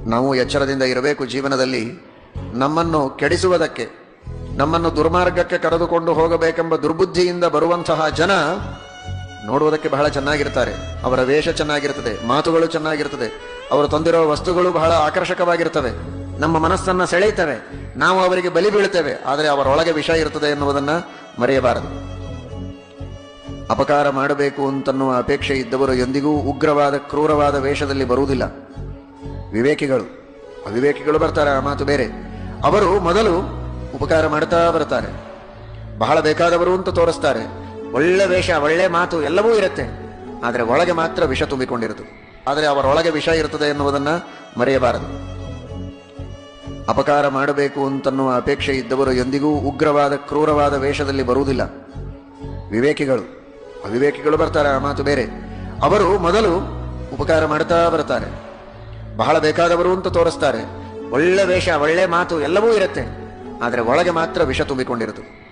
ನಾವು ಎಚ್ಚರದಿಂದ ಇರಬೇಕು. ಜೀವನದಲ್ಲಿ ನಮ್ಮನ್ನು ಕೆಡಿಸುವುದಕ್ಕೆ, ನಮ್ಮನ್ನು ದುರ್ಮಾರ್ಗಕ್ಕೆ ಕರೆದುಕೊಂಡು ಹೋಗಬೇಕೆಂಬ ದುರ್ಬುದ್ಧಿಯಿಂದ ಬರುವಂತಹ ಜನ ನೋಡುವುದಕ್ಕೆ ಬಹಳ ಚೆನ್ನಾಗಿರ್ತಾರೆ. ಅವರ ವೇಷ ಚೆನ್ನಾಗಿರ್ತದೆ, ಮಾತುಗಳು ಚೆನ್ನಾಗಿರ್ತದೆ, ಅವರು ತಂದಿರೋ ವಸ್ತುಗಳು ಬಹಳ ಆಕರ್ಷಕವಾಗಿರ್ತವೆ, ನಮ್ಮ ಮನಸ್ಸನ್ನ ಸೆಳೆಯುತ್ತವೆ, ನಾವು ಅವರಿಗೆ ಬಲಿ ಬೀಳುತ್ತೇವೆ. ಆದರೆ ಅವರೊಳಗೆ ವಿಷ ಇರ್ತದೆ ಎನ್ನುವುದನ್ನ ಮರೆಯಬಾರದು. ಅಪಕಾರ ಮಾಡಬೇಕು ಅಂತನ್ನುವ ಅಪೇಕ್ಷೆ ಇದ್ದವರು ಎಂದಿಗೂ ಉಗ್ರವಾದ ಕ್ರೂರವಾದ ವೇಷದಲ್ಲಿ ಬರುವುದಿಲ್ಲ. ಅವಿವೇಕಿಗಳು ಬರ್ತಾರೆ, ಆ ಮಾತು ಬೇರೆ. ಅವರು ಮೊದಲು ಉಪಕಾರ ಮಾಡ್ತಾ ಬರ್ತಾರೆ, ಬಹಳ ಬೇಕಾದವರು ಅಂತ ತೋರಿಸ್ತಾರೆ, ಒಳ್ಳೆ ವೇಷ, ಒಳ್ಳೆ ಮಾತು ಎಲ್ಲವೂ ಇರುತ್ತೆ, ಆದರೆ ಒಳಗೆ ಮಾತ್ರ ವಿಷ ತುಂಬಿಕೊಂಡಿರುತ್ತದೆ. ಆದರೆ ಅವರೊಳಗೆ ವಿಷ ಇರ್ತದೆ ಎನ್ನುವುದನ್ನ ಮರೆಯಬಾರದು. ಅಪಕಾರ ಮಾಡಬೇಕು ಅಂತನ್ನುವ ಅಪೇಕ್ಷೆ ಇದ್ದವರು ಎಂದಿಗೂ ಉಗ್ರವಾದ ಕ್ರೂರವಾದ ವೇಷದಲ್ಲಿ ಬರುವುದಿಲ್ಲ. ಅವಿವೇಕಿಗಳು ಬರ್ತಾರೆ, ಆ ಮಾತು ಬೇರೆ. ಅವರು ಮೊದಲು ಉಪಕಾರ ಮಾಡ್ತಾ ಬರ್ತಾರೆ, ಬಹಳ ಬೇಕಾದವರು ಅಂತ ತೋರಿಸ್ತಾರೆ, ಒಳ್ಳೆ ವೇಷ, ಒಳ್ಳೆ ಮಾತು ಎಲ್ಲವೂ ಇರುತ್ತೆ, ಆದರೆ ಒಳಗೆ ಮಾತ್ರ ವಿಷ ತುಂಬಿಕೊಂಡಿರುತ್ತದೆ.